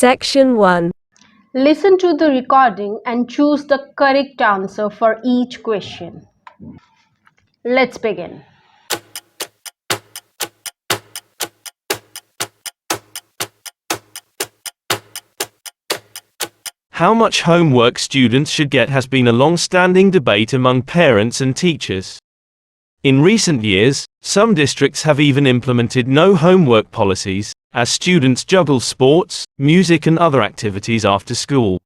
Section 1. Listen to the recording and choose the correct answer for each question. Let's begin. How much homework students should get has been a long-standing debate among parents and teachers. In recent years, some districts have even implemented no homework policies, as students juggle sports, music and other activities after school.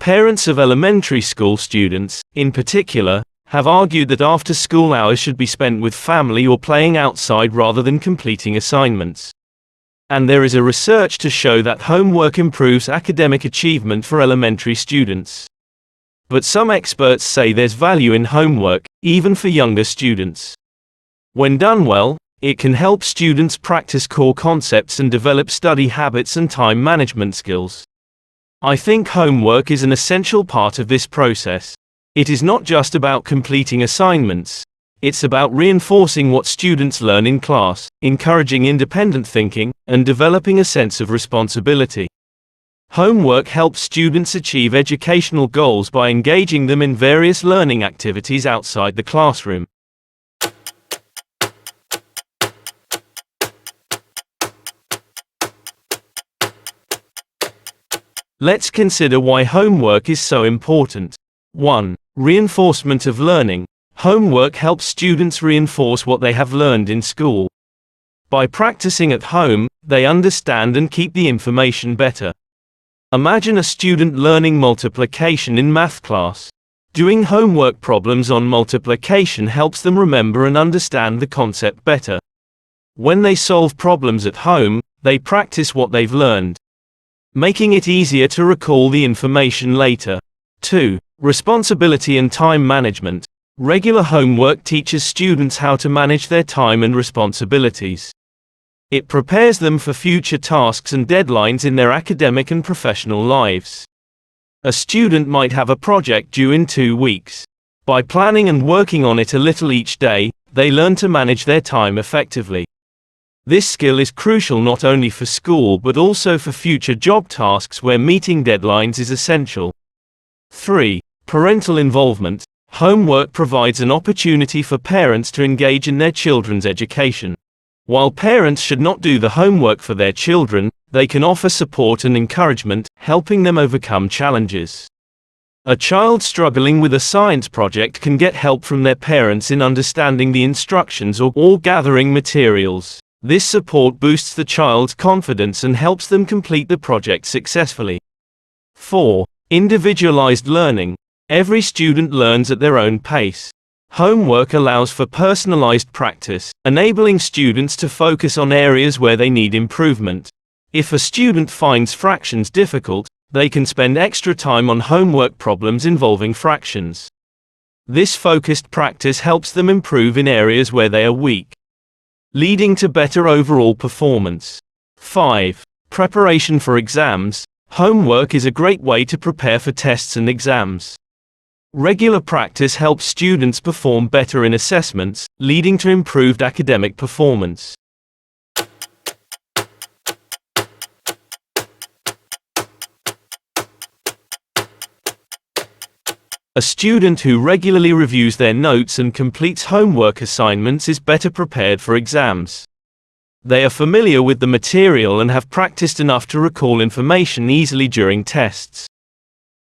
Parents of elementary school students, in particular, have argued that after-school hours should be spent with family or playing outside rather than completing assignments. And there is a research to show that homework improves academic achievement for elementary students. But some experts say there's value in homework, even for younger students. When done well, it can help students practice core concepts and develop study habits and time management skills. I think homework is an essential part of this process. It is not just about completing assignments. It's about reinforcing what students learn in class, encouraging independent thinking, and developing a sense of responsibility. Homework helps students achieve educational goals by engaging them in various learning activities outside the classroom. Let's consider why homework is so important. 1. Reinforcement of learning. Homework helps students reinforce what they have learned in school. By practicing at home, they understand and keep the information better. Imagine a student learning multiplication in math class. Doing homework problems on multiplication helps them remember and understand the concept better. When they solve problems at home, they practice what they've learned, making it easier to recall the information later. 2. Responsibility and time management. Regular homework teaches students how to manage their time and responsibilities. It prepares them for future tasks and deadlines in their academic and professional lives. A student might have a project due in 2 weeks. By planning and working on it a little each day, they learn to manage their time effectively. This skill is crucial not only for school but also for future job tasks where meeting deadlines is essential. 3. Parental involvement. Homework provides an opportunity for parents to engage in their children's education. While parents should not do the homework for their children, they can offer support and encouragement, helping them overcome challenges. A child struggling with a science project can get help from their parents in understanding the instructions or gathering materials. This support boosts the child's confidence and helps them complete the project successfully. 4. Individualized learning. Every student learns at their own pace. Homework allows for personalized practice, enabling students to focus on areas where they need improvement. If a student finds fractions difficult, they can spend extra time on homework problems involving fractions. This focused practice helps them improve in areas where they are weak, leading to better overall performance. 5. Preparation for exams. Homework is a great way to prepare for tests and exams. Regular practice helps students perform better in assessments, leading to improved academic performance. A student who regularly reviews their notes and completes homework assignments is better prepared for exams. They are familiar with the material and have practiced enough to recall information easily during tests.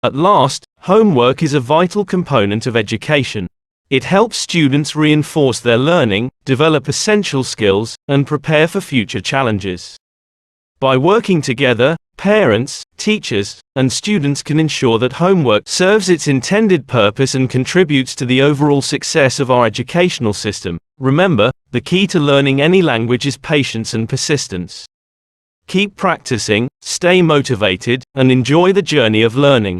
At last, homework is a vital component of education. It helps students reinforce their learning, develop essential skills, and prepare for future challenges. By working together, parents, teachers, and students can ensure that homework serves its intended purpose and contributes to the overall success of our educational system. Remember, the key to learning any language is patience and persistence. Keep practicing, stay motivated, and enjoy the journey of learning.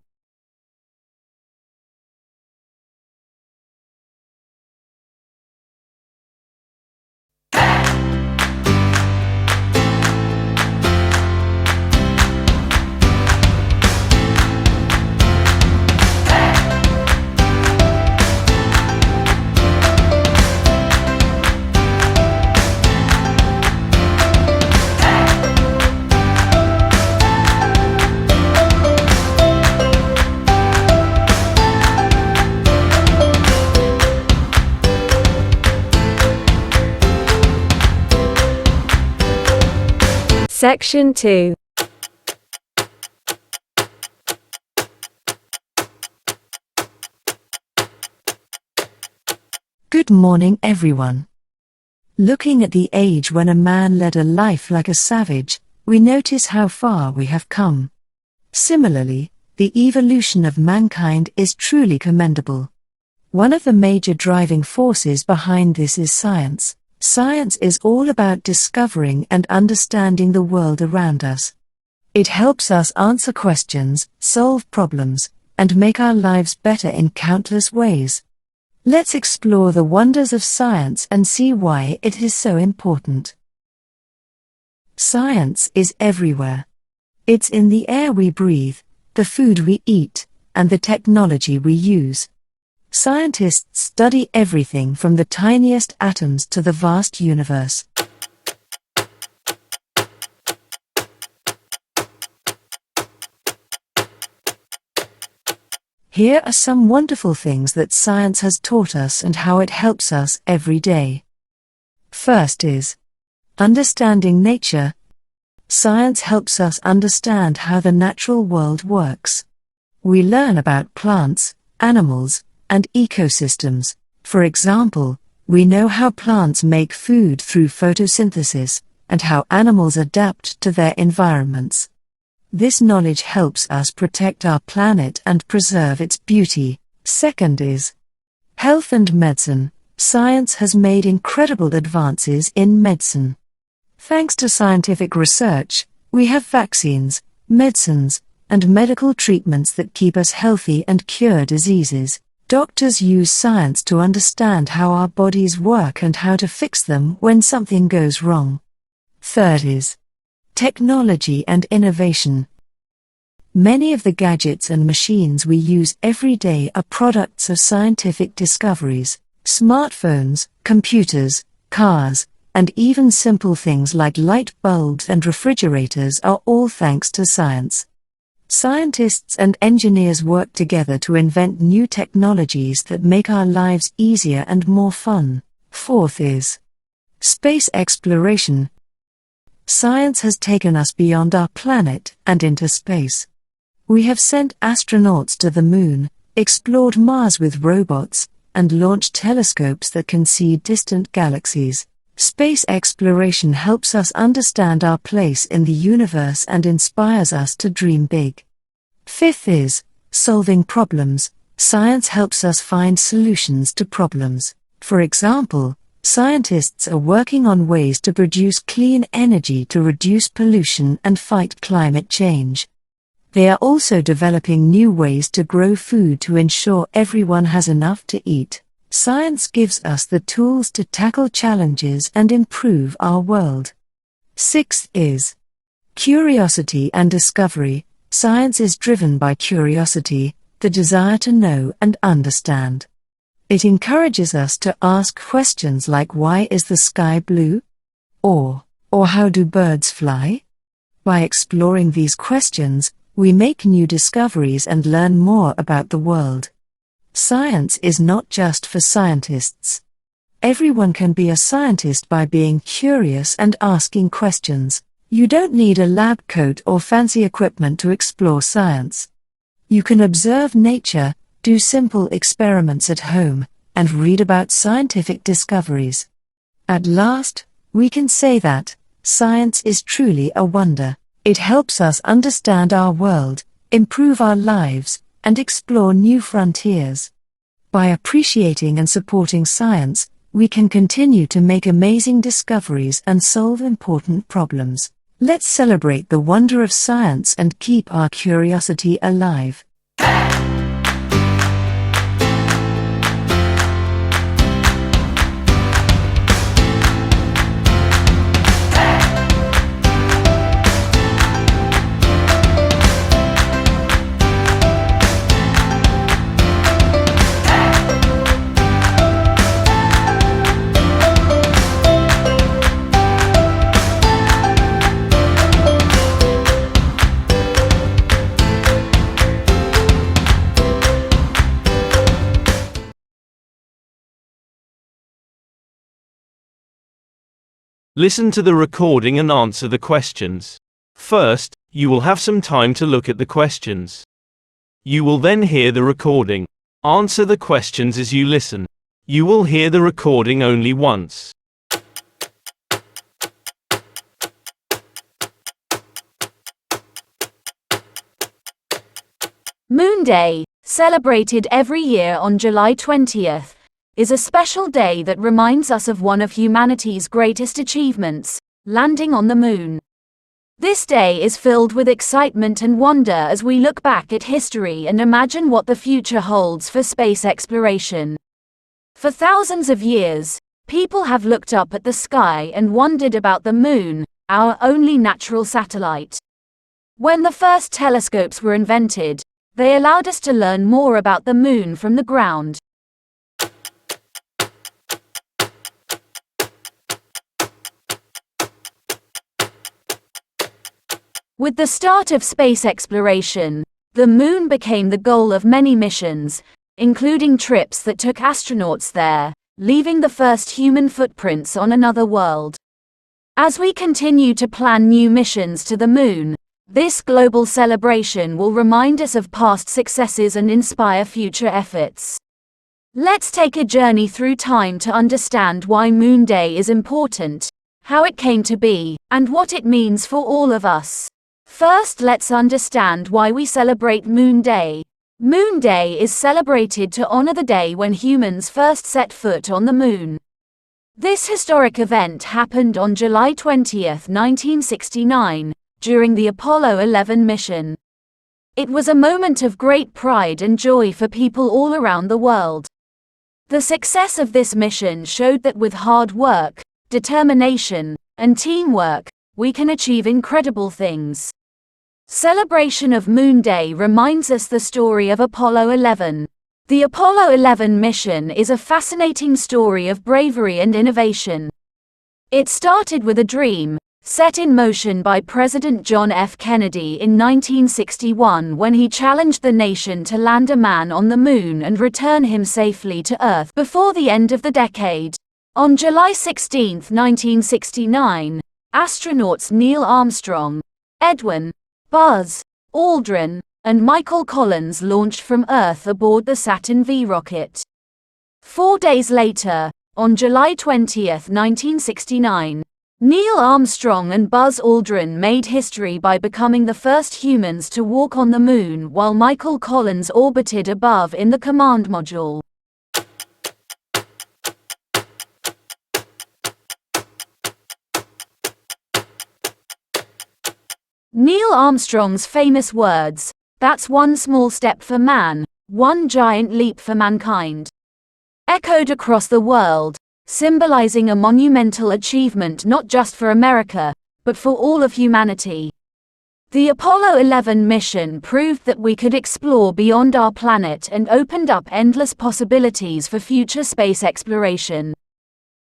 Section 2. Good morning, everyone. Looking at the age when a man led a life like a savage, we notice how far we have come. Similarly, the evolution of mankind is truly commendable. One of the major driving forces behind this is science. Science is all about discovering and understanding the world around us. It helps us answer questions, solve problems, and make our lives better in countless ways. Let's explore the wonders of science and see why it is so important. Science is everywhere. It's in the air we breathe, the food we eat, and the technology we use. Scientists study everything from the tiniest atoms to the vast universe. Here are some wonderful things that science has taught us and how it helps us every day. First is understanding nature. Science helps us understand how the natural world works. We learn about plants, animals, and ecosystems. For example, we know how plants make food through photosynthesis, and how animals adapt to their environments. This knowledge helps us protect our planet and preserve its beauty. Second is health and medicine. Science has made incredible advances in medicine. Thanks to scientific research, we have vaccines, medicines, and medical treatments that keep us healthy and cure diseases. Doctors use science to understand how our bodies work and how to fix them when something goes wrong. Third is technology and innovation. Many of the gadgets and machines we use every day are products of scientific discoveries. Smartphones, computers, cars, and even simple things like light bulbs and refrigerators are all thanks to science. Scientists and engineers work together to invent new technologies that make our lives easier and more fun. Fourth is space exploration. Science has taken us beyond our planet and into space. We have sent astronauts to the moon, explored Mars with robots, and launched telescopes that can see distant galaxies. Space exploration helps us understand our place in the universe and inspires us to dream big. Fifth is solving problems. Science helps us find solutions to problems. For example, scientists are working on ways to produce clean energy to reduce pollution and fight climate change. They are also developing new ways to grow food to ensure everyone has enough to eat. Science gives us the tools to tackle challenges and improve our world. Sixth is curiosity and discovery. Science is driven by curiosity, the desire to know and understand. It encourages us to ask questions like, why is the sky blue? Or how do birds fly? By exploring these questions, we make new discoveries and learn more about the world. Science is not just for scientists. Everyone can be a scientist by being curious and asking questions. You don't need a lab coat or fancy equipment to explore science. You can observe nature, do simple experiments at home, and read about scientific discoveries. At last, we can say that science is truly a wonder. It helps us understand our world, improve our lives, and explore new frontiers. By appreciating and supporting science, we can continue to make amazing discoveries and solve important problems. Let's celebrate the wonder of science and keep our curiosity alive. Listen to the recording and answer the questions. First, you will have some time to look at the questions. You will then hear the recording. Answer the questions as you listen. You will hear the recording only once. Moon Day, celebrated every year on July 20th, is a special day that reminds us of one of humanity's greatest achievements, landing on the moon. This day is filled with excitement and wonder as we look back at history and imagine what the future holds for space exploration. For thousands of years, people have looked up at the sky and wondered about the moon, our only natural satellite. When the first telescopes were invented, they allowed us to learn more about the moon from the ground. With the start of space exploration, the moon became the goal of many missions, including trips that took astronauts there, leaving the first human footprints on another world. As we continue to plan new missions to the moon, this global celebration will remind us of past successes and inspire future efforts. Let's take a journey through time to understand why Moon Day is important, how it came to be, and what it means for all of us. First, let's understand why we celebrate Moon Day. Moon Day is celebrated to honor the day when humans first set foot on the moon. This historic event happened on July 20, 1969, during the Apollo 11 mission. It was a moment of great pride and joy for people all around the world. The success of this mission showed that with hard work, determination, and teamwork, we can achieve incredible things. Celebration of Moon Day reminds us the story of Apollo 11. The Apollo 11 mission is a fascinating story of bravery and innovation. It started with a dream, set in motion by President John F. Kennedy in 1961 when he challenged the nation to land a man on the moon and return him safely to Earth before the end of the decade. On July 16, 1969, astronauts Neil Armstrong, Edwin, Buzz, Aldrin, and Michael Collins launched from Earth aboard the Saturn V rocket. 4 days later, on July 20, 1969, Neil Armstrong and Buzz Aldrin made history by becoming the first humans to walk on the moon while Michael Collins orbited above in the command module. Neil Armstrong's famous words, "That's one small step for man, one giant leap for mankind," echoed across the world, symbolizing a monumental achievement not just for America, but for all of humanity. The Apollo 11 mission proved that we could explore beyond our planet and opened up endless possibilities for future space exploration.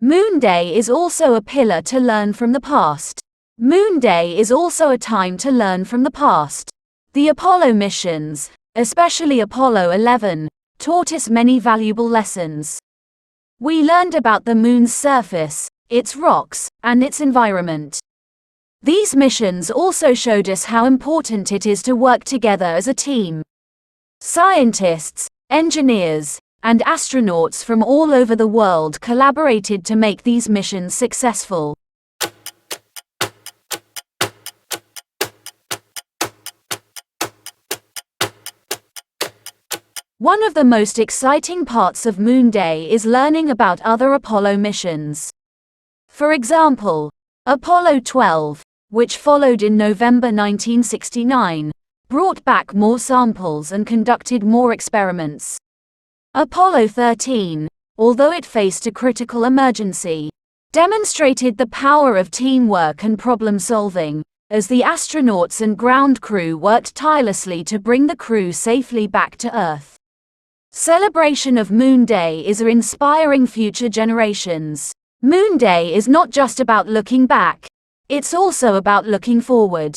Moon Day is also a pillar to learn from the past. Moon Day is also a time to learn from the past. The Apollo missions, especially Apollo 11, taught us many valuable lessons. We learned about the moon's surface, its rocks, and its environment. These missions also showed us how important it is to work together as a team. Scientists, engineers, and astronauts from all over the world collaborated to make these missions successful. One of the most exciting parts of Moon Day is learning about other Apollo missions. For example, Apollo 12, which followed in November 1969, brought back more samples and conducted more experiments. Apollo 13, although it faced a critical emergency, demonstrated the power of teamwork and problem solving, as the astronauts and ground crew worked tirelessly to bring the crew safely back to Earth. Celebration of Moon Day is inspiring future generations. Moon Day is not just about looking back, it's also about looking forward.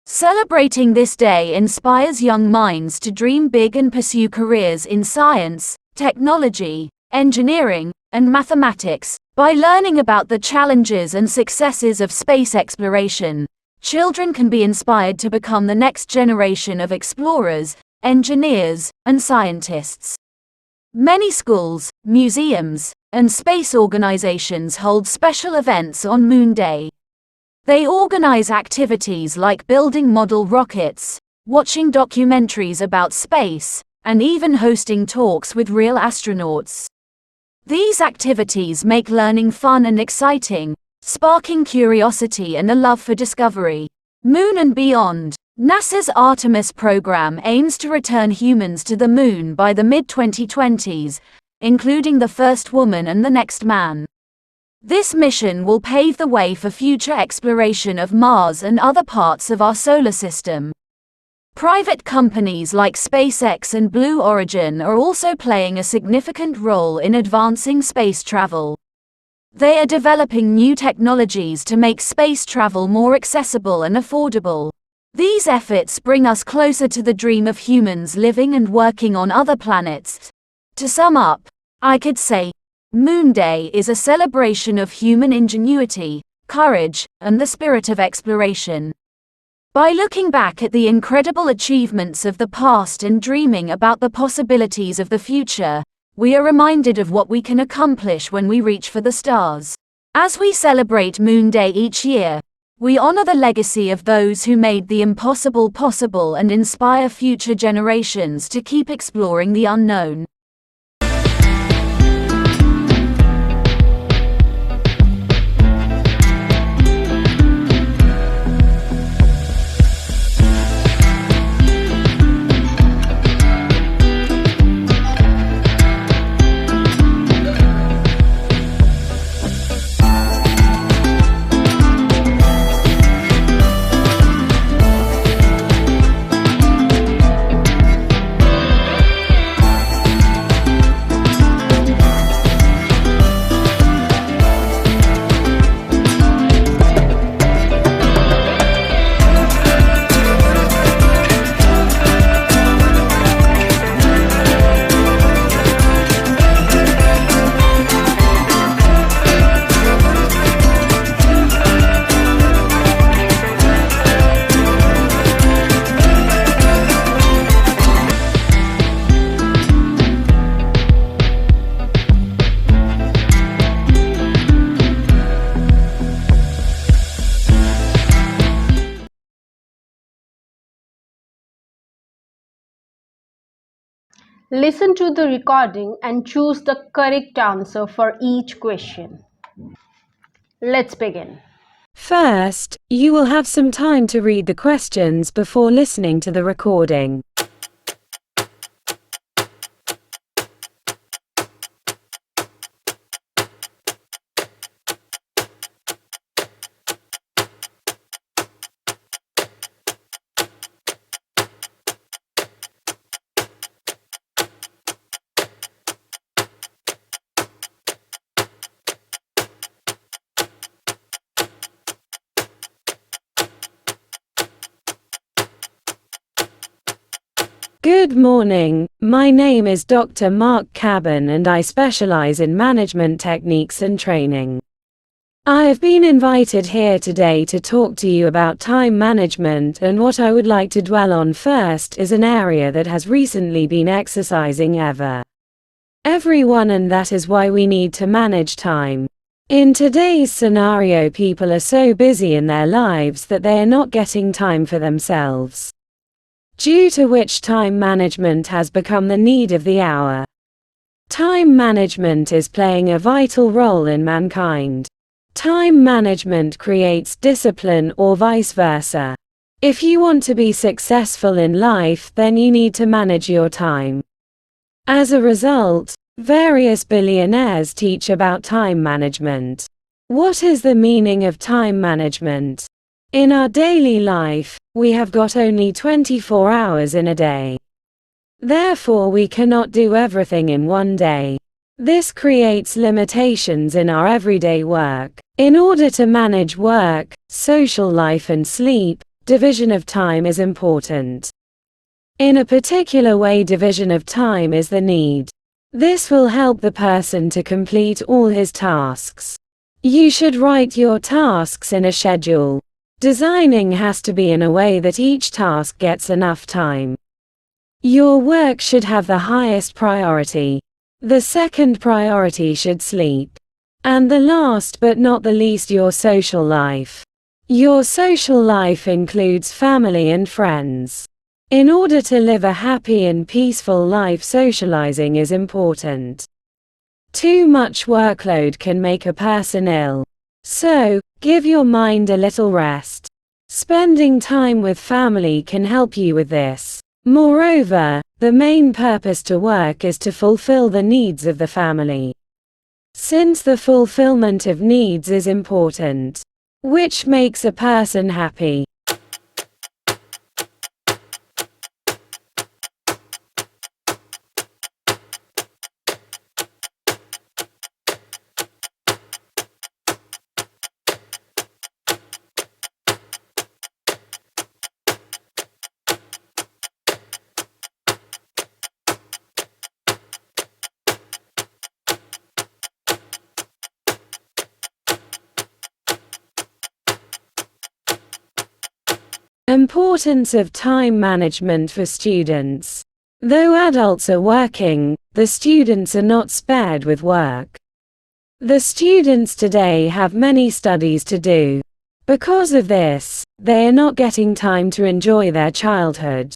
Celebrating this day inspires young minds to dream big and pursue careers in science, technology, engineering, and mathematics, By learning about the challenges and successes of space exploration, children can be inspired to become the next generation of explorers, engineers, and scientists. Many schools, museums, and space organizations hold special events on Moon Day. They organize activities like building model rockets, watching documentaries about space, and even hosting talks with real astronauts. These activities make learning fun and exciting, sparking curiosity and a love for discovery. Moon and beyond. NASA's Artemis program aims to return humans to the moon by the mid-2020s, including the first woman and the next man. This mission will pave the way for future exploration of Mars and other parts of our solar system. Private companies like SpaceX and Blue Origin are also playing a significant role in advancing space travel. They are developing new technologies to make space travel more accessible and affordable. These efforts bring us closer to the dream of humans living and working on other planets. To sum up, I could say, Moon Day is a celebration of human ingenuity, courage, and the spirit of exploration. By looking back at the incredible achievements of the past and dreaming about the possibilities of the future, we are reminded of what we can accomplish when we reach for the stars. As we celebrate Moon Day each year, we honor the legacy of those who made the impossible possible and inspire future generations to keep exploring the unknown. Listen to the recording and choose the correct answer for each question. Let's begin. First, you will have some time to read the questions before listening to the recording. Good morning, my name is Dr. Mark Cabin and I specialize in management techniques and training. I have been invited here today to talk to you about time management, and what I would like to dwell on first is an area that has recently been exercising everyone, and that is why we need to manage time. In today's scenario, people are so busy in their lives that they are not getting time for themselves, due to which time management has become the need of the hour. Time management is playing a vital role in mankind. Time management creates discipline or vice versa. If you want to be successful in life, then you need to manage your time. As a result, various billionaires teach about time management. What is the meaning of time management? In our daily life, we have got only 24 hours in a day. Therefore, we cannot do everything in one day. This creates limitations in our everyday work. In order to manage work, social life and sleep, division of time is important. In a particular way, division of time is the need. This will help the person to complete all his tasks. You should write your tasks in a schedule. Designing has to be in a way that each task gets enough time. Your work should have the highest priority. The second priority should sleep. And the last but not the least, your social life. Your social life includes family and friends. In order to live a happy and peaceful life, socializing is important. Too much workload can make a person ill. So, give your mind a little rest. Spending time with family can help you with this. Moreover, the main purpose to work is to fulfill the needs of the family. Since the fulfillment of needs is important, which makes a person happy. Importance of time management for students. Though adults are working, the students are not spared with work. The students today have many studies to do. Because of this, they are not getting time to enjoy their childhood.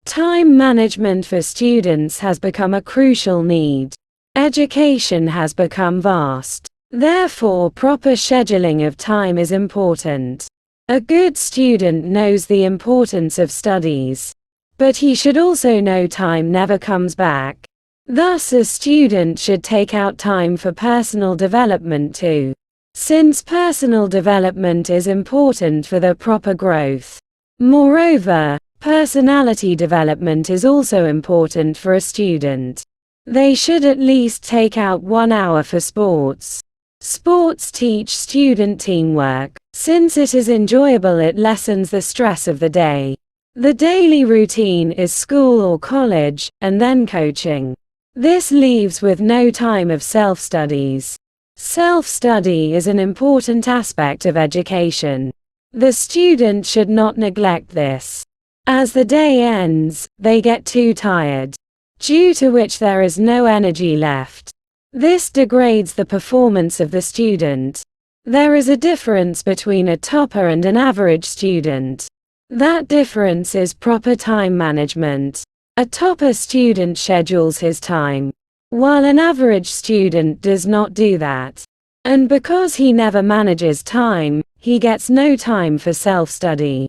Time management for students has become a crucial need. Education has become vast. Therefore, proper scheduling of time is important. A good student knows the importance of studies. But he should also know time never comes back. Thus, a student should take out time for personal development too. Since personal development is important for their proper growth. Moreover, personality development is also important for a student. They should at least take out 1 hour for sports. Sports teach student teamwork. Since it is enjoyable, it lessens the stress of the day. The daily routine is school or college, and then coaching. This leaves with no time of self-studies. Self-study is an important aspect of education. The student should not neglect this. As the day ends, they get too tired, due to which there is no energy left. This degrades the performance of the student. There is a difference between a topper and an average student. That difference is proper time management. A topper student schedules his time, while an average student does not do that. And because he never manages time, he gets no time for self-study,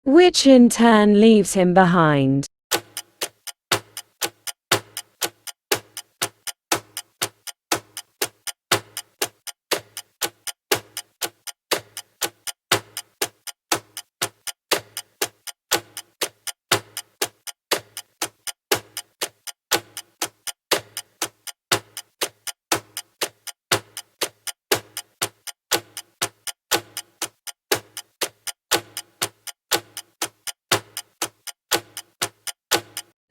which in turn leaves him behind.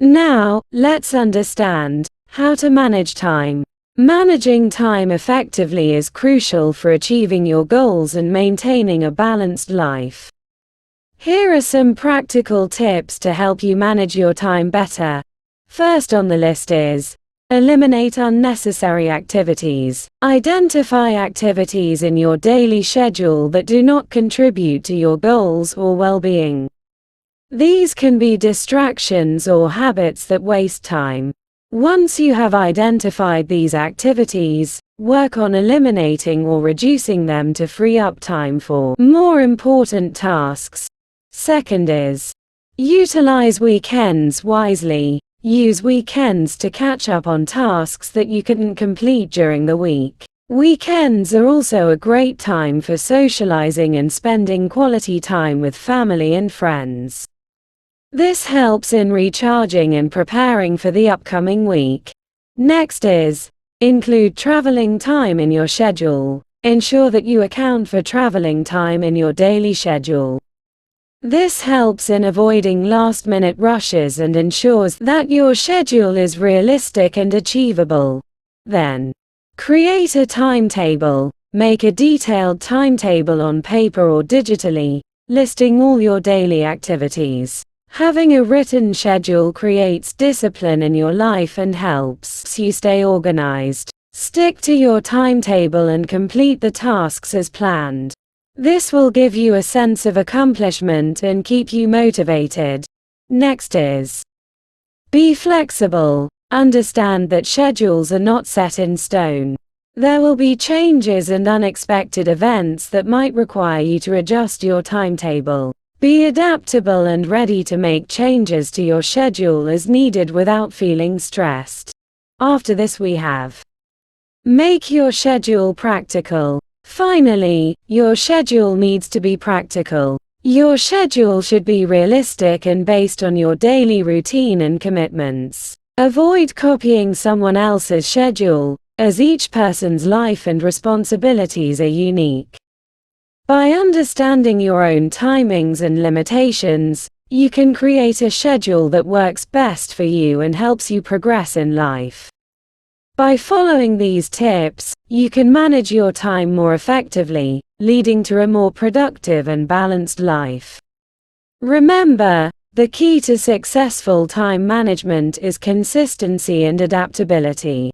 Now, let's understand how to manage time. Managing time effectively is crucial for achieving your goals and maintaining a balanced life. Here are some practical tips to help you manage your time better. First on the list is eliminate unnecessary activities. Identify activities in your daily schedule that do not contribute to your goals or well-being. These can be distractions or habits that waste time. Once you have identified these activities, work on eliminating or reducing them to free up time for more important tasks. Second is utilize weekends wisely. Use weekends to catch up on tasks that you couldn't complete during the week. Weekends are also a great time for socializing and spending quality time with family and friends. This helps in recharging and preparing for the upcoming week. Next is include traveling time in your schedule. Ensure that you account for traveling time in your daily schedule. This helps in avoiding last-minute rushes and ensures that your schedule is realistic and achievable. Then, create a timetable. Make a detailed timetable on paper or digitally, listing all your daily activities. Having a written schedule creates discipline in your life and helps you stay organized. Stick to your timetable and complete the tasks as planned. This will give you a sense of accomplishment and keep you motivated. Next is, be flexible. Understand that schedules are not set in stone. There will be changes and unexpected events that might require you to adjust your timetable. Be adaptable and ready to make changes to your schedule as needed without feeling stressed. After this we have, make your schedule practical. Finally, your schedule needs to be practical. Your schedule should be realistic and based on your daily routine and commitments. Avoid copying someone else's schedule, as each person's life and responsibilities are unique. By understanding your own timings and limitations, you can create a schedule that works best for you and helps you progress in life. By following these tips, you can manage your time more effectively, leading to a more productive and balanced life. Remember, the key to successful time management is consistency and adaptability.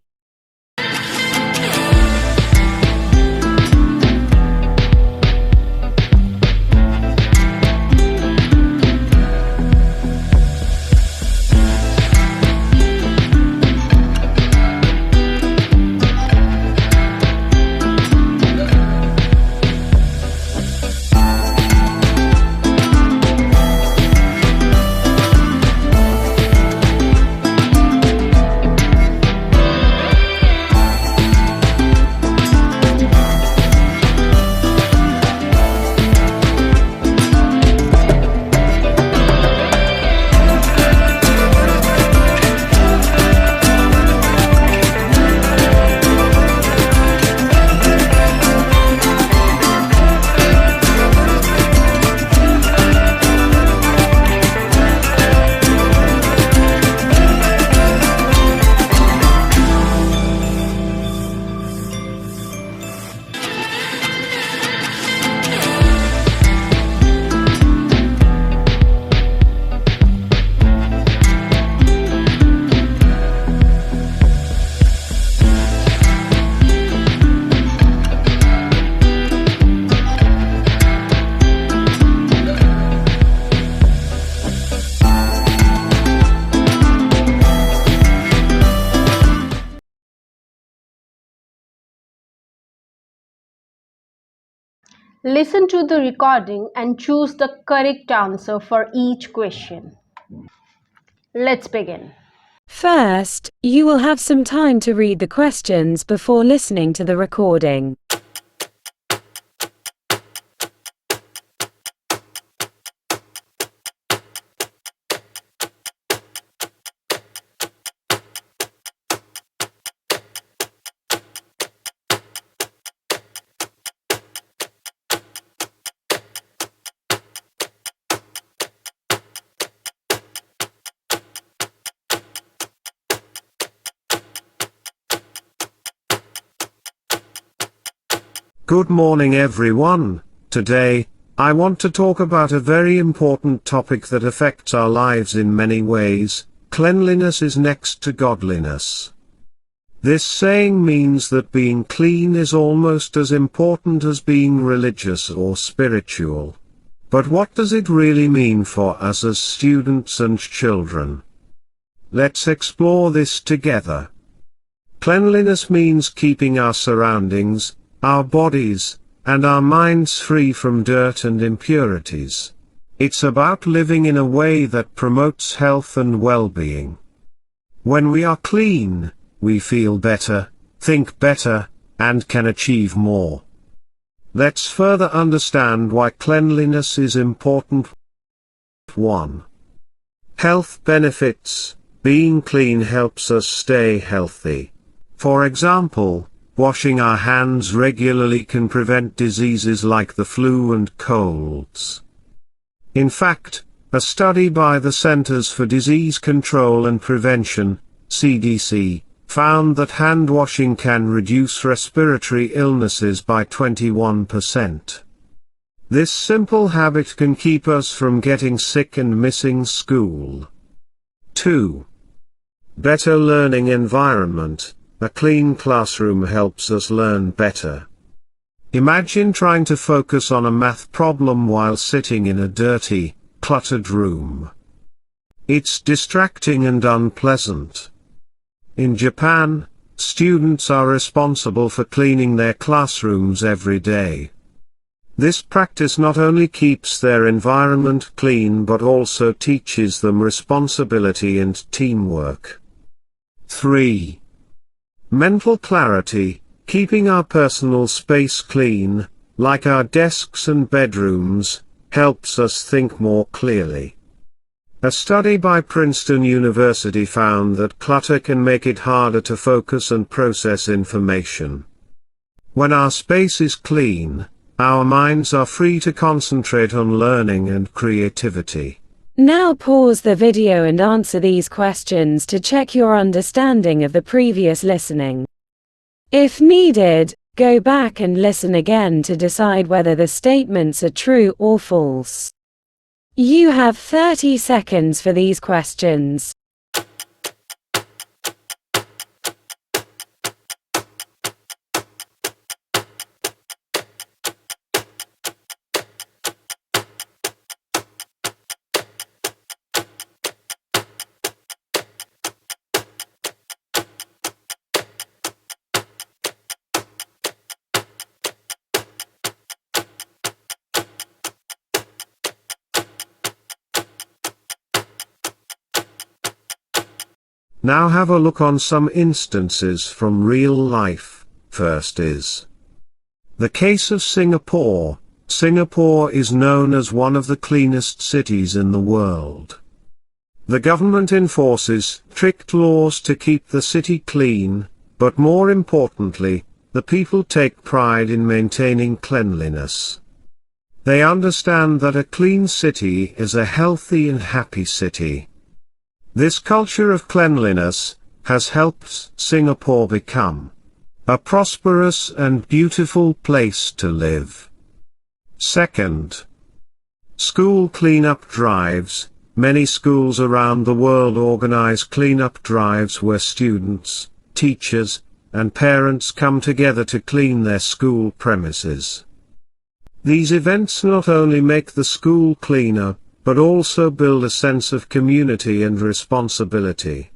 Listen to the recording and choose the correct answer for each question. Let's begin. First, you will have some time to read the questions before listening to the recording. Good morning everyone. Today, I want to talk about a very important topic that affects our lives in many ways. Cleanliness is next to godliness. This saying means that being clean is almost as important as being religious or spiritual. But what does it really mean for us as students and children? Let's explore this together. Cleanliness means keeping our surroundings, our bodies, and our minds free from dirt and impurities. It's about living in a way that promotes health and well-being. When we are clean, we feel better, think better, and can achieve more. Let's further understand why cleanliness is important. 1. Health benefits. Being clean helps us stay healthy. For example, washing our hands regularly can prevent diseases like the flu and colds. In fact, a study by the Centers for Disease Control and Prevention, CDC, found that hand washing can reduce respiratory illnesses by 21%. This simple habit can keep us from getting sick and missing school. 2. Better learning environment. A clean classroom helps us learn better. Imagine trying to focus on a math problem while sitting in a dirty, cluttered room. It's distracting and unpleasant. In Japan, students are responsible for cleaning their classrooms every day. This practice not only keeps their environment clean but also teaches them responsibility and teamwork. 3. Mental clarity. Keeping our personal space clean, like our desks and bedrooms, helps us think more clearly. A study by Princeton University found that clutter can make it harder to focus and process information. When our space is clean, our minds are free to concentrate on learning and creativity. Now pause the video and answer these questions to check your understanding of the previous listening. If needed, go back and listen again to decide whether the statements are true or false. You have 30 seconds for these questions. Now have a look on some instances from real life. First is the case of Singapore. Singapore is known as one of the cleanest cities in the world. The government enforces strict laws to keep the city clean, but more importantly, the people take pride in maintaining cleanliness. They understand that a clean city is a healthy and happy city. This culture of cleanliness has helped Singapore become a prosperous and beautiful place to live. Second, school cleanup drives. Many schools around the world organize cleanup drives where students, teachers, and parents come together to clean their school premises. These events not only make the school cleaner, but also build a sense of community and responsibility.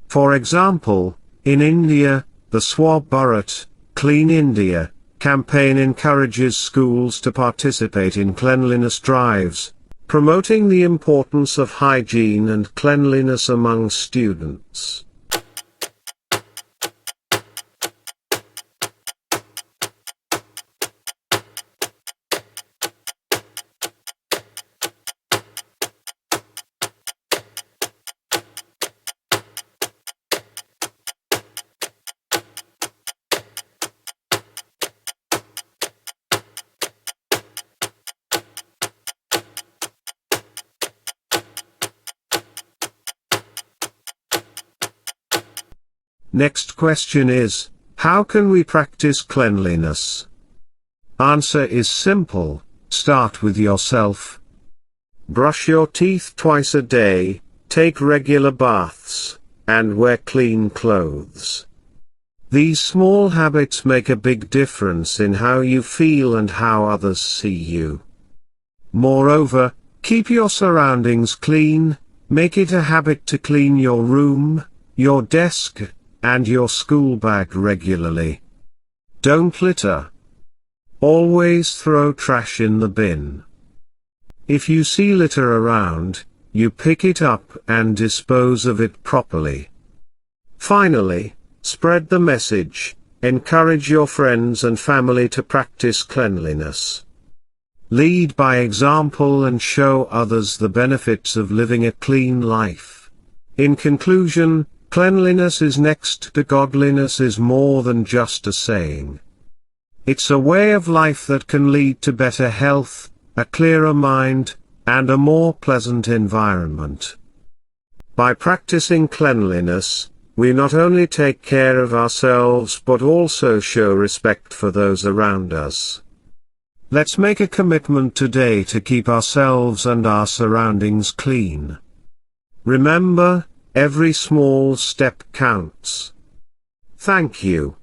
For example, in India, the Swachh Bharat, Clean India campaign encourages schools to participate in cleanliness drives, promoting the importance of hygiene and cleanliness among students. Next question is, how can we practice cleanliness? Answer is simple, start with yourself. Brush your teeth twice a day, take regular baths, and wear clean clothes. These small habits make a big difference in how you feel and how others see you. Moreover, keep your surroundings clean, make it a habit to clean your room, your desk, and your school bag regularly. Don't litter. Always throw trash in the bin. If you see litter around, you pick it up and dispose of it properly. Finally, spread the message, encourage your friends and family to practice cleanliness. Lead by example and show others the benefits of living a clean life. In conclusion, cleanliness is next to godliness is more than just a saying. It's a way of life that can lead to better health, a clearer mind, and a more pleasant environment. By practicing cleanliness, we not only take care of ourselves but also show respect for those around us. Let's make a commitment today to keep ourselves and our surroundings clean. Remember, every small step counts. Thank you.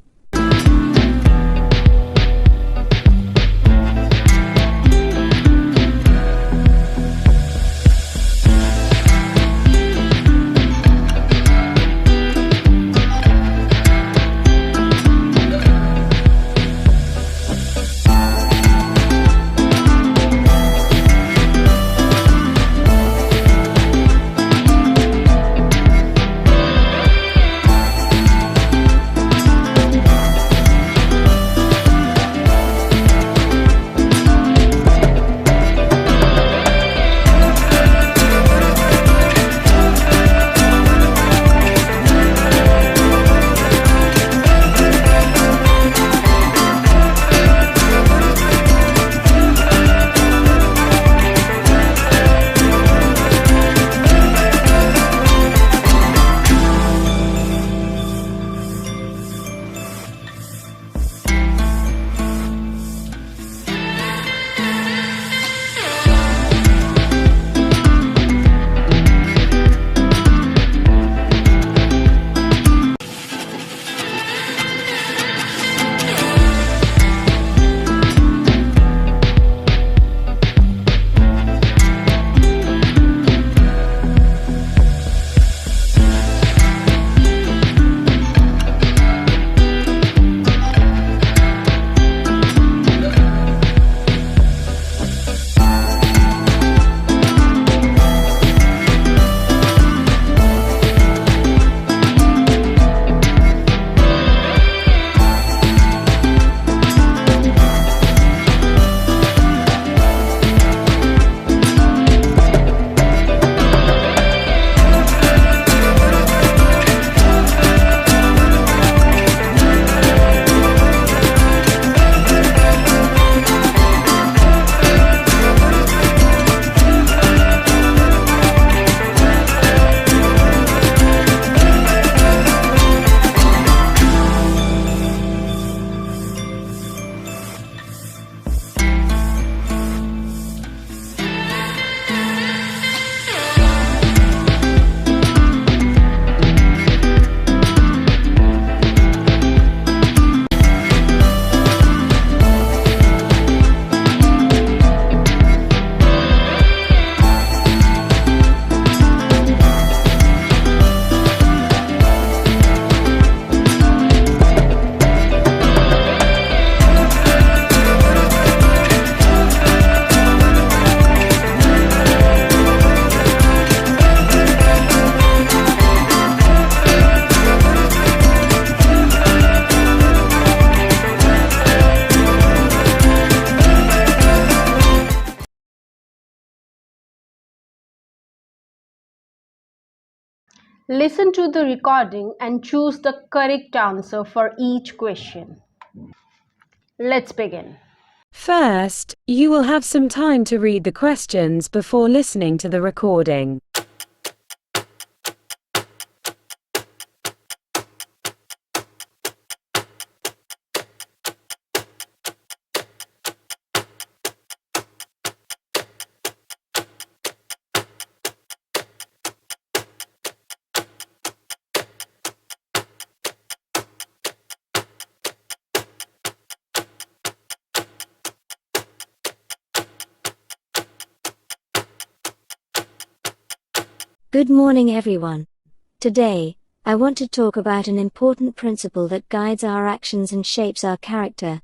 Listen to the recording and choose the correct answer for each question. Let's begin. First, you will have some time to read the questions before listening to the recording. Good morning, everyone. Today, I want to talk about an important principle that guides our actions and shapes our character.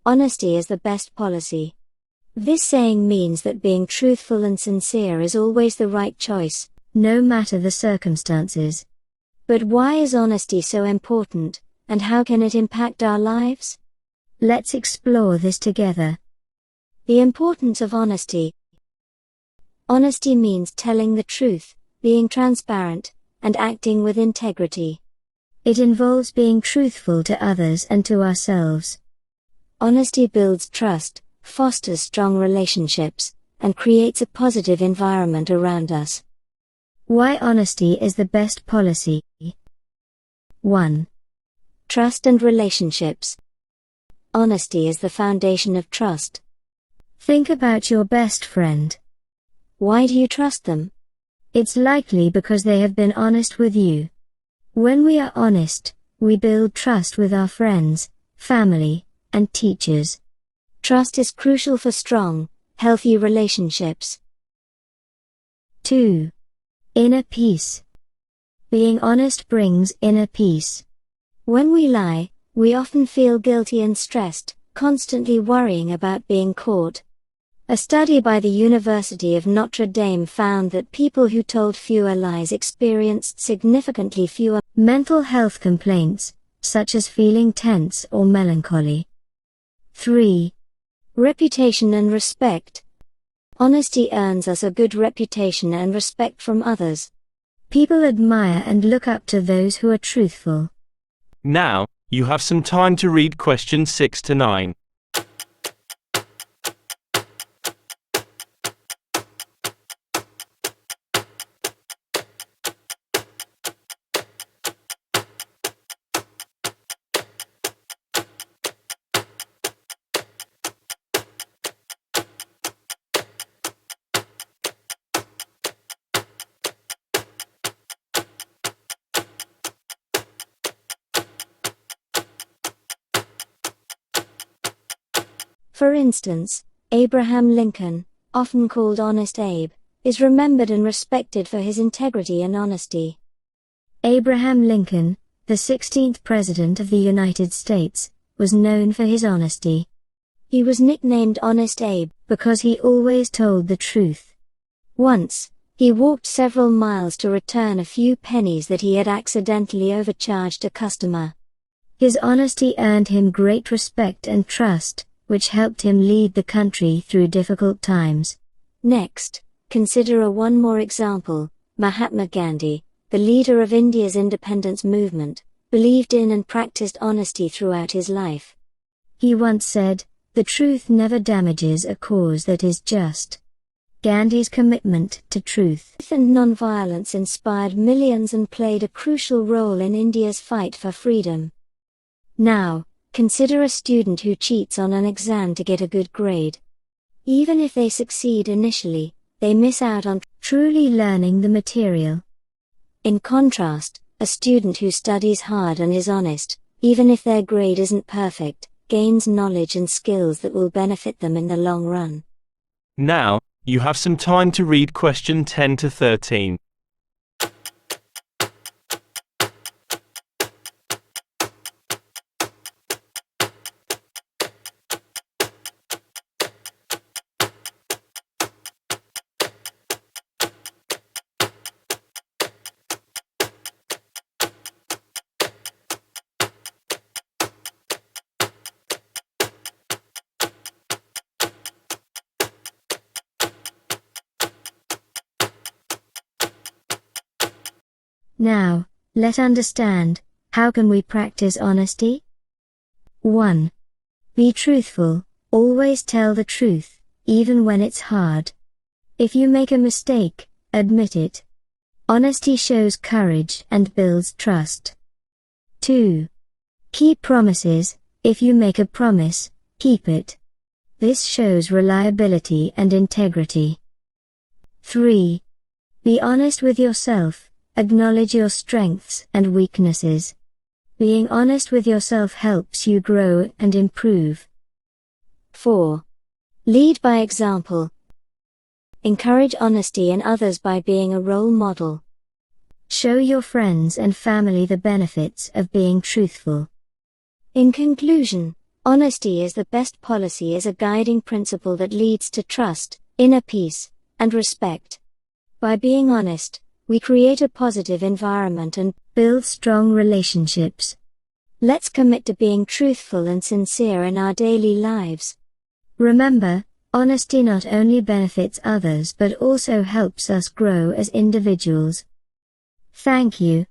Honesty is the best policy. This saying means that being truthful and sincere is always the right choice, no matter the circumstances. But why is honesty so important, and how can it impact our lives? Let's explore this together. The importance of honesty. Honesty means telling the truth, being transparent, and acting with integrity. It involves being truthful to others and to ourselves. Honesty builds trust, fosters strong relationships, and creates a positive environment around us. Why honesty is the best policy. 1. Trust and relationships. Honesty is the foundation of trust. Think about your best friend. Why do you trust them? It's likely because they have been honest with you. When we are honest, we build trust with our friends, family, and teachers. Trust is crucial for strong, healthy relationships. 2. Inner peace. Being honest brings inner peace. When we lie, we often feel guilty and stressed, constantly worrying about being caught. A study by the University of Notre Dame found that people who told fewer lies experienced significantly fewer mental health complaints, such as feeling tense or melancholy. 3. Reputation and respect. Honesty earns us a good reputation and respect from others. People admire and look up to those who are truthful. Now, you have some time to read questions 6 to 9. For instance, Abraham Lincoln, often called Honest Abe, is remembered and respected for his integrity and honesty. Abraham Lincoln, the 16th President of the United States, was known for his honesty. He was nicknamed Honest Abe because he always told the truth. Once, he walked several miles to return a few pennies that he had accidentally overcharged a customer. His honesty earned him great respect and trust, which helped him lead the country through difficult times. Next, consider one more example. Mahatma Gandhi, the leader of India's independence movement, believed in and practiced honesty throughout his life. He once said, "The truth never damages a cause that is just." Gandhi's commitment to truth and nonviolence inspired millions and played a crucial role in India's fight for freedom. Now, consider a student who cheats on an exam to get a good grade. Even if they succeed initially, they miss out on truly learning the material. In contrast, a student who studies hard and is honest, even if their grade isn't perfect, gains knowledge and skills that will benefit them in the long run. Now, you have some time to read question 10 to 13. Now, let's understand, how can we practice honesty? 1. Be truthful, always tell the truth, even when it's hard. If you make a mistake, admit it. Honesty shows courage and builds trust. 2. Keep promises. If you make a promise, keep it. This shows reliability and integrity. 3. Be honest with yourself. Acknowledge your strengths and weaknesses. Being honest with yourself helps you grow and improve. 4. Lead by example. Encourage honesty in others by being a role model. Show your friends and family the benefits of being truthful. In conclusion, honesty is the best policy as a guiding principle that leads to trust, inner peace, and respect. By being honest, we create a positive environment and build strong relationships. Let's commit to being truthful and sincere in our daily lives. Remember, honesty not only benefits others but also helps us grow as individuals. Thank you.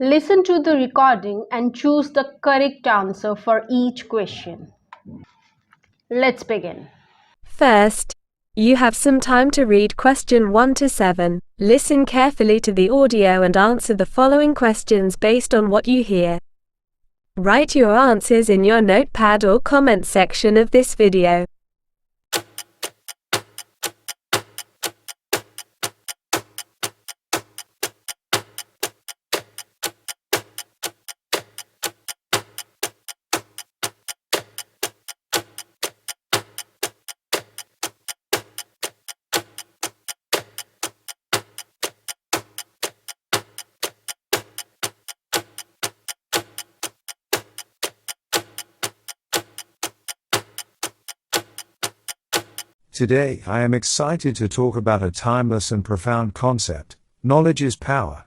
Listen to the recording and choose the correct answer for each question. Let's begin. First, you have some time to read question 1 to 7. Listen carefully to the audio and answer the following questions based on what you hear. Write your answers in your notepad or comment section of this video. Today, I am excited to talk about a timeless and profound concept: knowledge is power.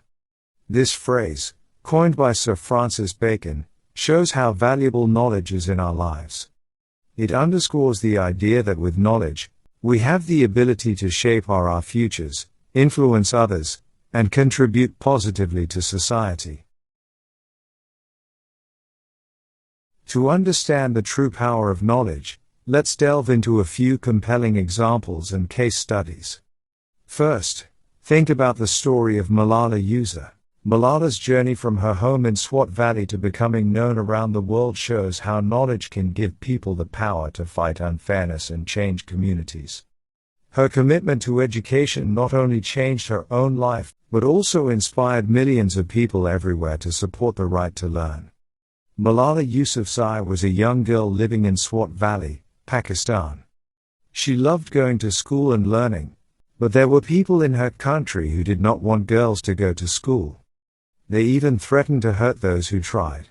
This phrase, coined by Sir Francis Bacon, shows how valuable knowledge is in our lives. It underscores the idea that with knowledge, we have the ability to shape our futures, influence others, and contribute positively to society. To understand the true power of knowledge, let's delve into a few compelling examples and case studies. First, think about the story of Malala Yousafzai. Malala's journey from her home in Swat Valley to becoming known around the world shows how knowledge can give people the power to fight unfairness and change communities. Her commitment to education not only changed her own life, but also inspired millions of people everywhere to support the right to learn. Malala Yousafzai was a young girl living in Swat Valley, Pakistan. She loved going to school and learning, but there were people in her country who did not want girls to go to school. They even threatened to hurt those who tried.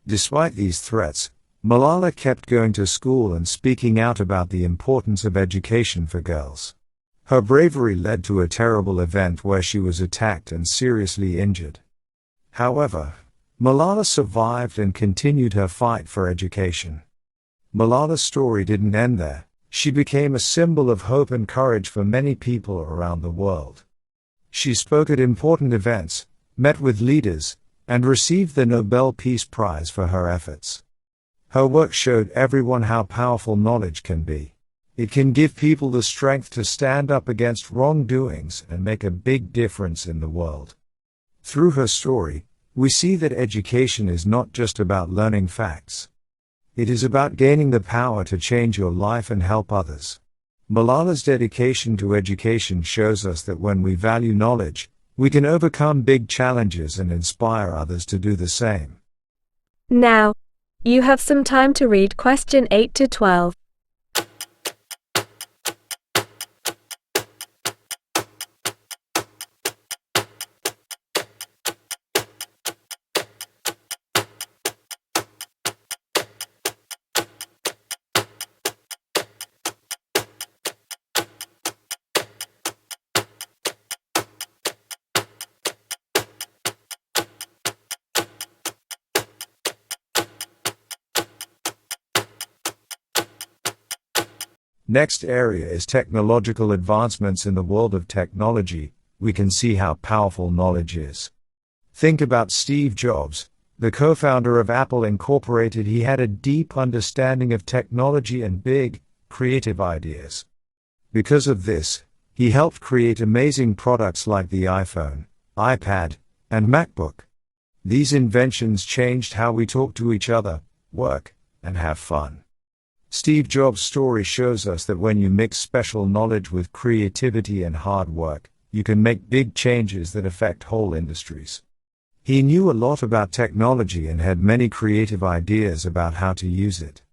Despite these threats, Malala kept going to school and speaking out about the importance of education for girls. Her bravery led to a terrible event where she was attacked and seriously injured. However, Malala survived and continued her fight for education. Malala's story didn't end there. She became a symbol of hope and courage for many people around the world. She spoke at important events, met with leaders, and received the Nobel Peace Prize for her efforts. Her work showed everyone how powerful knowledge can be. It can give people the strength to stand up against wrongdoings and make a big difference in the world. Through her story, we see that education is not just about learning facts. It is about gaining the power to change your life and help others. Malala's dedication to education shows us that when we value knowledge, we can overcome big challenges and inspire others to do the same. Now, you have some time to read question 8 to 12. Next area is technological advancements in the world of technology. We can see how powerful knowledge is. Think about Steve Jobs, the co-founder of Apple Incorporated. He had a deep understanding of technology and big, creative ideas. Because of this, he helped create amazing products like the iPhone, iPad, and MacBook. These inventions changed how we talk to each other, work, and have fun. Steve Jobs' story shows us that when you mix special knowledge with creativity and hard work, you can make big changes that affect whole industries. He knew a lot about technology and had many creative ideas about how to use it.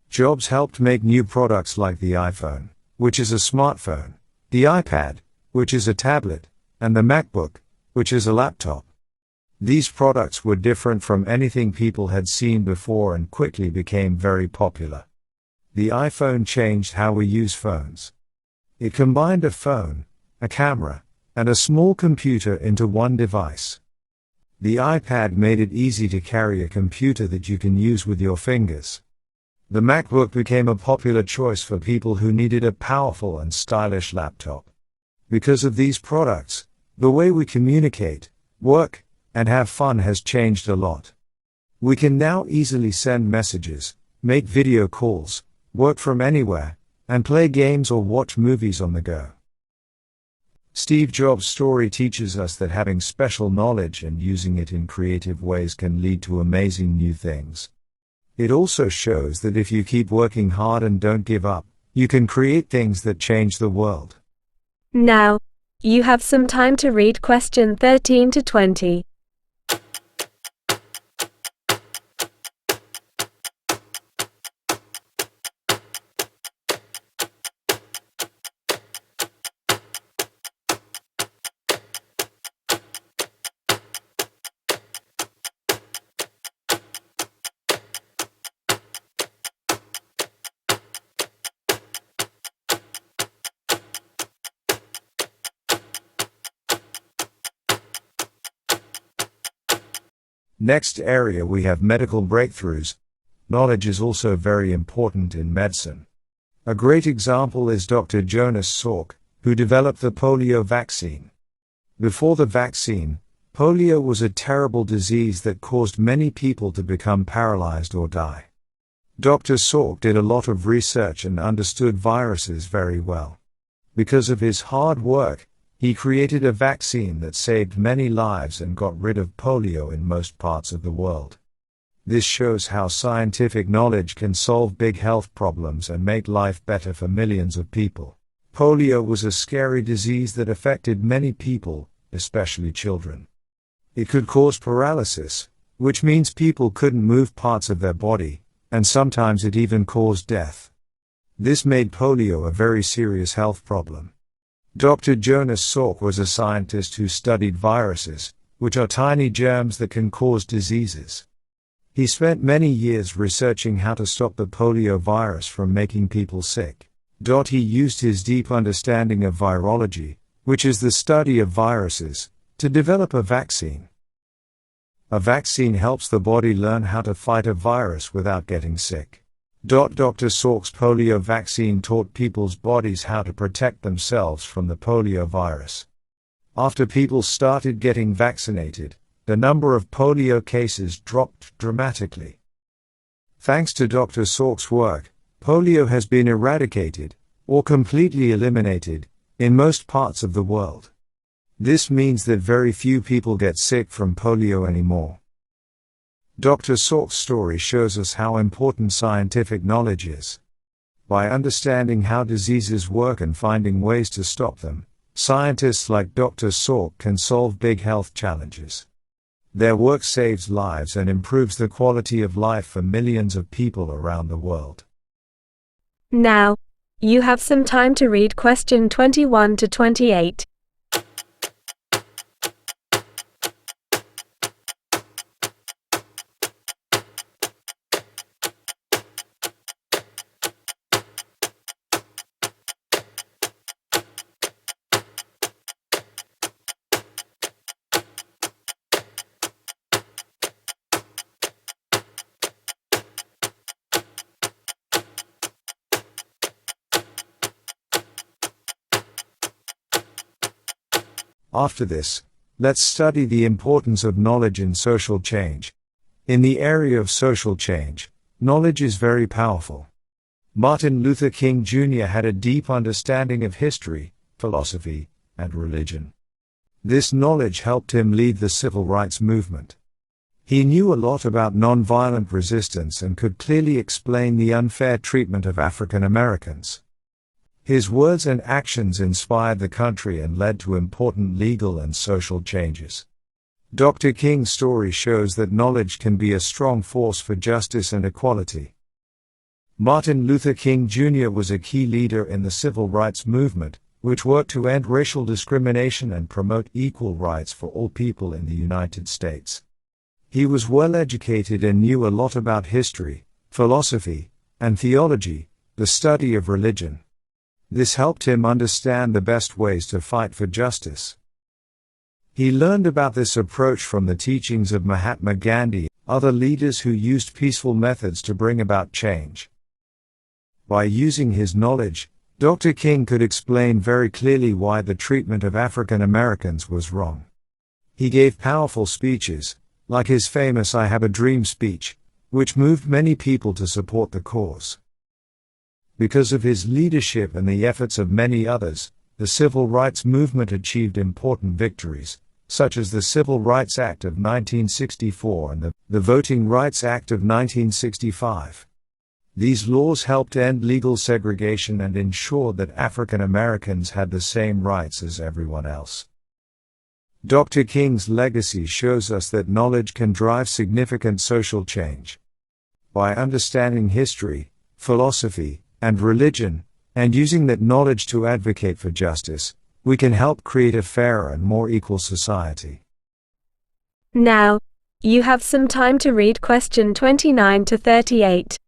Jobs helped make new products like the iPhone, which is a smartphone, the iPad, which is a tablet, and the MacBook, which is a laptop. These products were different from anything people had seen before and quickly became very popular. The iPhone changed how we use phones. It combined a phone, a camera, and a small computer into one device. The iPad made it easy to carry a computer that you can use with your fingers. The MacBook became a popular choice for people who needed a powerful and stylish laptop. Because of these products, the way we communicate, work, and have fun has changed a lot. We can now easily send messages, make video calls, work from anywhere, and play games or watch movies on the go. Steve Jobs' story teaches us that having special knowledge and using it in creative ways can lead to amazing new things. It also shows that if you keep working hard and don't give up, you can create things that change the world. Now, you have some time to read question 13 to 20. Next area we have medical breakthroughs. Knowledge is also very important in medicine. A great example is Dr. Jonas Salk, who developed the polio vaccine. Before the vaccine, polio was a terrible disease that caused many people to become paralyzed or die. Dr. Salk did a lot of research and understood viruses very well. Because of his hard work, he created a vaccine that saved many lives and got rid of polio in most parts of the world. This shows how scientific knowledge can solve big health problems and make life better for millions of people. Polio was a scary disease that affected many people, especially children. It could cause paralysis, which means people couldn't move parts of their body, and sometimes it even caused death. This made polio a very serious health problem. Dr. Jonas Salk was a scientist who studied viruses, which are tiny germs that can cause diseases. He spent many years researching how to stop the polio virus from making people sick. He used his deep understanding of virology, which is the study of viruses, to develop a vaccine. A vaccine helps the body learn how to fight a virus without getting sick. Dr. Salk's polio vaccine taught people's bodies how to protect themselves from the polio virus. After people started getting vaccinated, the number of polio cases dropped dramatically. Thanks to Dr. Salk's work, polio has been eradicated, or completely eliminated, in most parts of the world. This means that very few people get sick from polio anymore. Dr. Salk's story shows us how important scientific knowledge is. By understanding how diseases work and finding ways to stop them, scientists like Dr. Salk can solve big health challenges. Their work saves lives and improves the quality of life for millions of people around the world. Now, you have some time to read question 21 to 28. After this, let's study the importance of knowledge in social change. In the area of social change, knowledge is very powerful. Martin Luther King Jr. had a deep understanding of history, philosophy, and religion. This knowledge helped him lead the civil rights movement. He knew a lot about nonviolent resistance and could clearly explain the unfair treatment of African Americans. His words and actions inspired the country and led to important legal and social changes. Dr. King's story shows that knowledge can be a strong force for justice and equality. Martin Luther King Jr. was a key leader in the civil rights movement, which worked to end racial discrimination and promote equal rights for all people in the United States. He was well educated and knew a lot about history, philosophy, and theology, the study of religion. This helped him understand the best ways to fight for justice. He learned about this approach from the teachings of Mahatma Gandhi, other leaders who used peaceful methods to bring about change. By using his knowledge, Dr. King could explain very clearly why the treatment of African Americans was wrong. He gave powerful speeches, like his famous I Have a Dream speech, which moved many people to support the cause. Because of his leadership and the efforts of many others, the civil rights movement achieved important victories, such as the Civil Rights Act of 1964 and the Voting Rights Act of 1965. These laws helped end legal segregation and ensured that African Americans had the same rights as everyone else. Dr. King's legacy shows us that knowledge can drive significant social change. By understanding history, philosophy, and religion, and using that knowledge to advocate for justice, we can help create a fairer and more equal society. Now, you have some time to read question 29 to 38.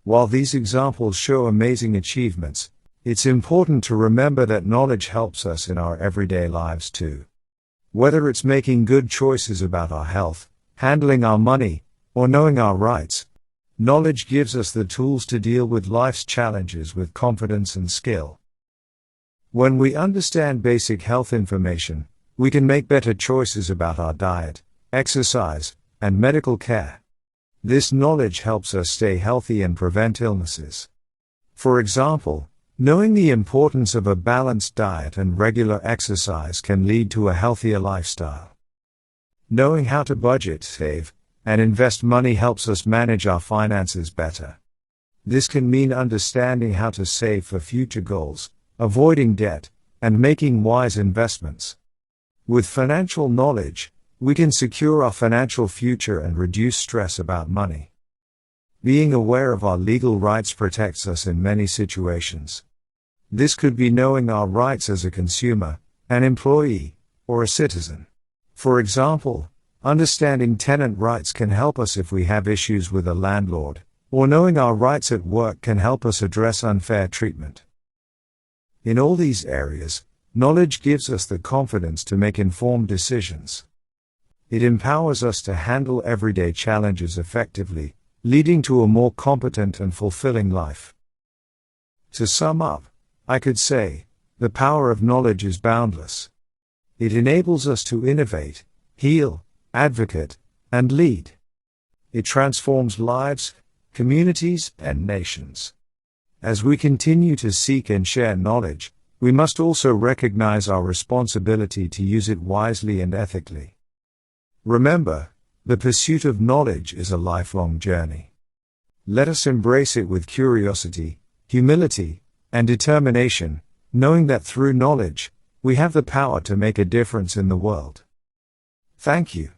While these examples show amazing achievements, it's important to remember that knowledge helps us in our everyday lives too. Whether it's making good choices about our health, handling our money, or knowing our rights, knowledge gives us the tools to deal with life's challenges with confidence and skill. When we understand basic health information, we can make better choices about our diet, exercise, and medical care. This knowledge helps us stay healthy and prevent illnesses. For example, knowing the importance of a balanced diet and regular exercise can lead to a healthier lifestyle. Knowing how to budget, save, and invest money helps us manage our finances better. This can mean understanding how to save for future goals, avoiding debt, and making wise investments. With financial knowledge, we can secure our financial future and reduce stress about money. Being aware of our legal rights protects us in many situations. This could be knowing our rights as a consumer, an employee, or a citizen. For example, understanding tenant rights can help us if we have issues with a landlord, or knowing our rights at work can help us address unfair treatment. In all these areas, knowledge gives us the confidence to make informed decisions. It empowers us to handle everyday challenges effectively, leading to a more competent and fulfilling life. To sum up, I could say, the power of knowledge is boundless. It enables us to innovate, heal, advocate, and lead. It transforms lives, communities, and nations. As we continue to seek and share knowledge, we must also recognize our responsibility to use it wisely and ethically. Remember, the pursuit of knowledge is a lifelong journey. Let us embrace it with curiosity, humility, and determination, knowing that through knowledge, we have the power to make a difference in the world. Thank you.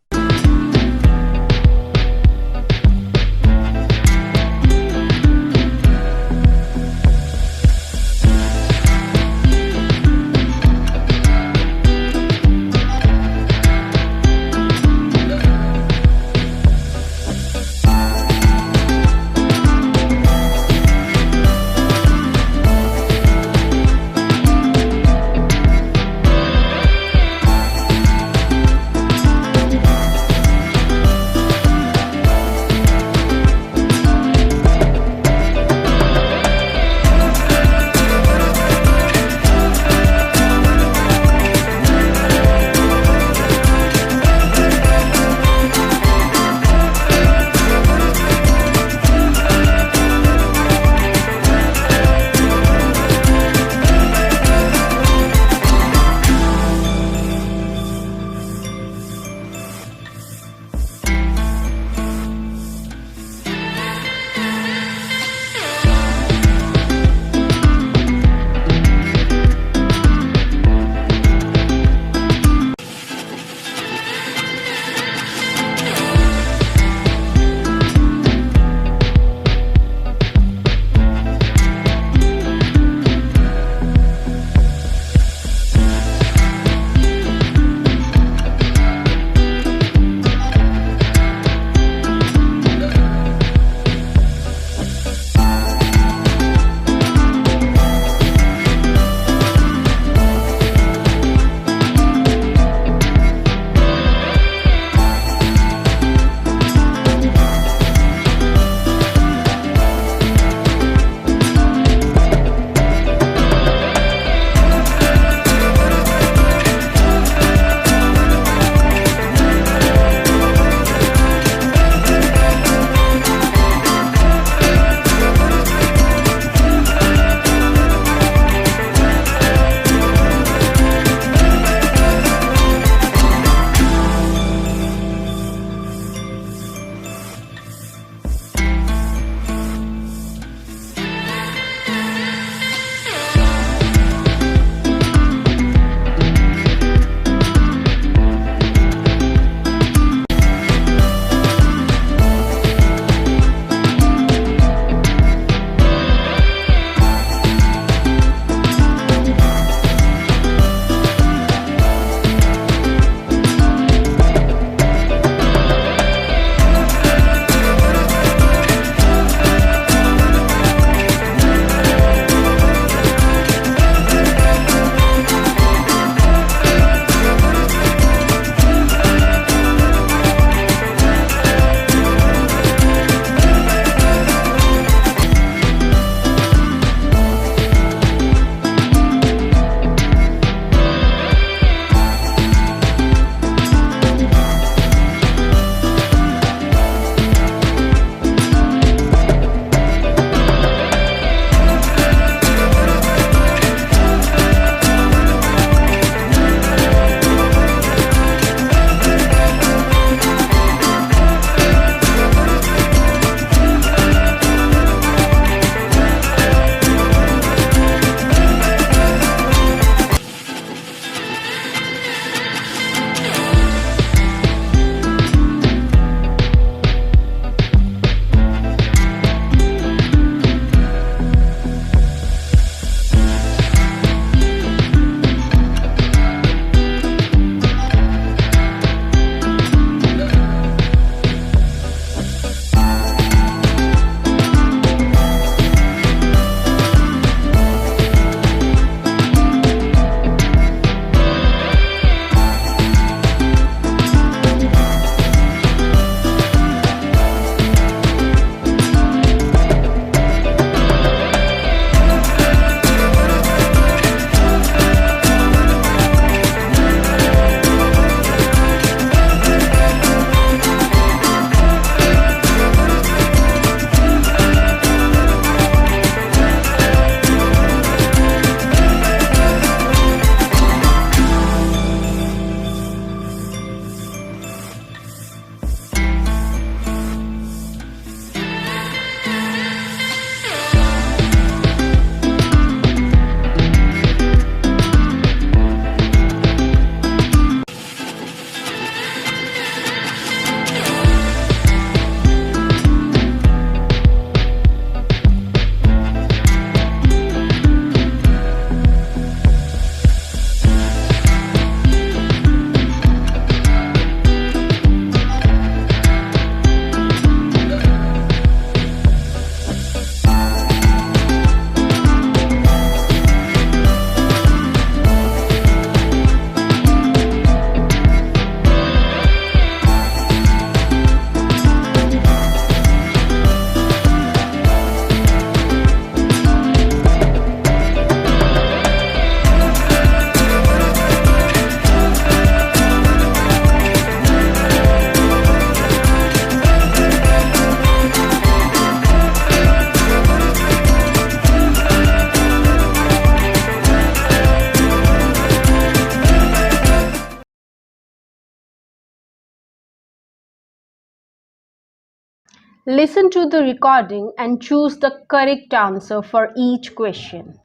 Listen to the recording and choose the correct answer for each question.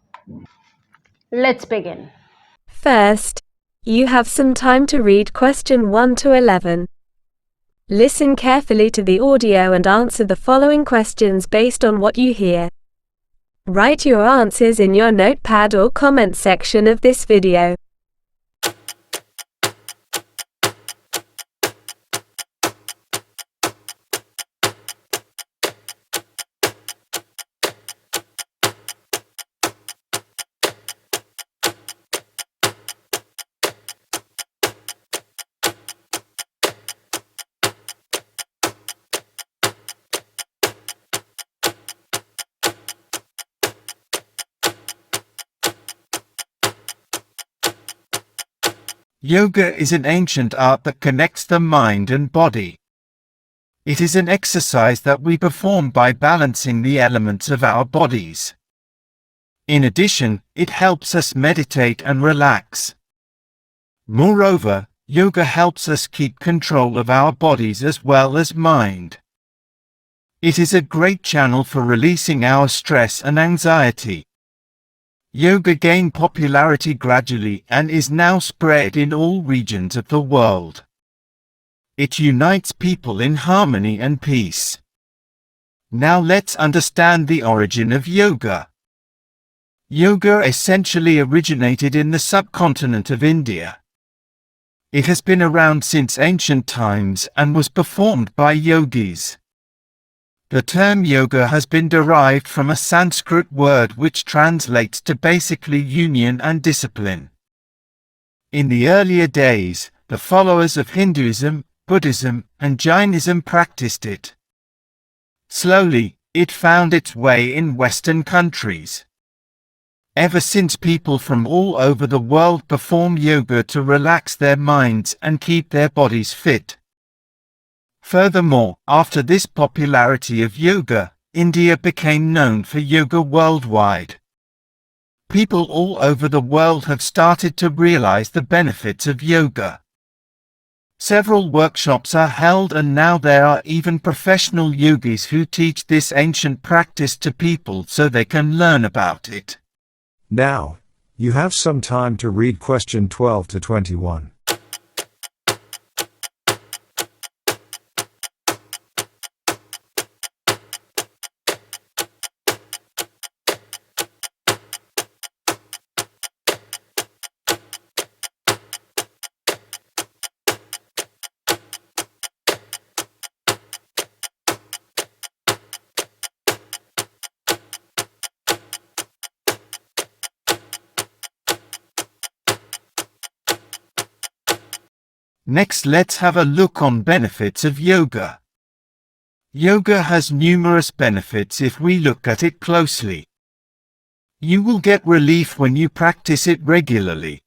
Let's begin. First, you have some time to read question 1 to 11. Listen carefully to the audio and answer the following questions based on what you hear. Write your answers in your notepad or comment section of this video. Yoga is an ancient art that connects the mind and body. It is an exercise that we perform by balancing the elements of our bodies. In addition, it helps us meditate and relax. Moreover, yoga helps us keep control of our bodies as well as mind. It is a great channel for releasing our stress and anxiety. Yoga gained popularity gradually and is now spread in all regions of the world. It unites people in harmony and peace. Now let's understand the origin of yoga. Yoga essentially originated in the subcontinent of India. It has been around since ancient times and was performed by yogis. The term yoga has been derived from a Sanskrit word which translates to basically union and discipline. In the earlier days, the followers of Hinduism, Buddhism, and Jainism practiced it. Slowly, it found its way in Western countries. Ever since, people from all over the world perform yoga to relax their minds and keep their bodies fit. Furthermore, after this popularity of yoga, India became known for yoga worldwide. People all over the world have started to realize the benefits of yoga. Several workshops are held and now there are even professional yogis who teach this ancient practice to people so they can learn about it. Now, you have some time to read question 12 to 21. Next, let's have a look on benefits of yoga. Yoga has numerous benefits if we look at it closely. You will get relief when you practice it regularly,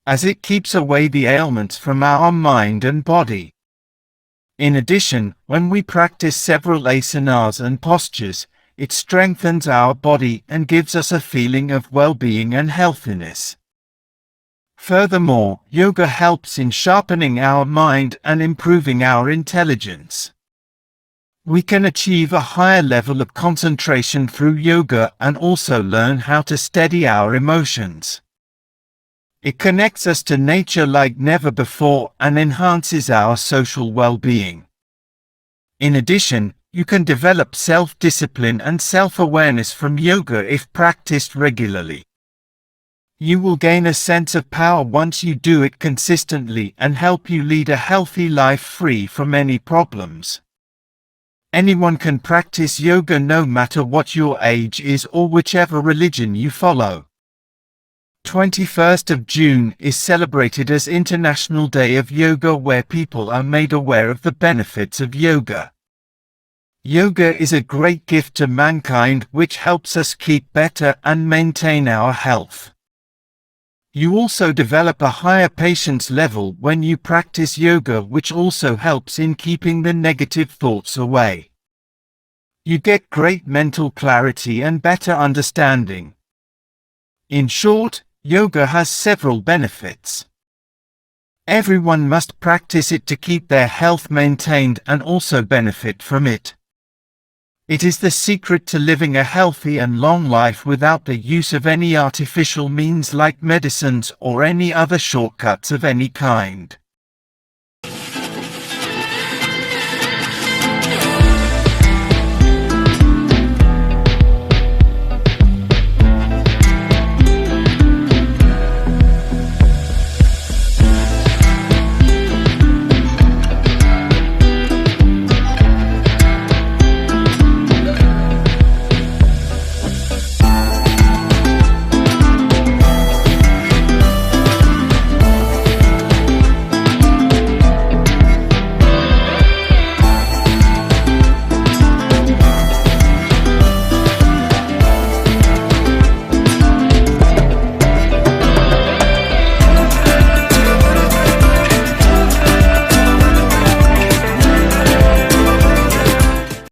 as it keeps away the ailments from our mind and body. In addition, when we practice several asanas and postures, it strengthens our body and gives us a feeling of well-being and healthiness. Furthermore, yoga helps in sharpening our mind and improving our intelligence. We can achieve a higher level of concentration through yoga and also learn how to steady our emotions. It connects us to nature like never before and enhances our social well-being. In addition, you can develop self-discipline and self-awareness from yoga if practiced regularly. You will gain a sense of power once you do it consistently and help you lead a healthy life free from any problems. Anyone can practice yoga no matter what your age is or whichever religion you follow. 21st of June is celebrated as International Day of Yoga, where people are made aware of the benefits of yoga. Yoga is a great gift to mankind which helps us keep better and maintain our health. You also develop a higher patience level when you practice yoga, which also helps in keeping the negative thoughts away. You get great mental clarity and better understanding. In short, yoga has several benefits. Everyone must practice it to keep their health maintained and also benefit from it. It is the secret to living a healthy and long life without the use of any artificial means like medicines or any other shortcuts of any kind.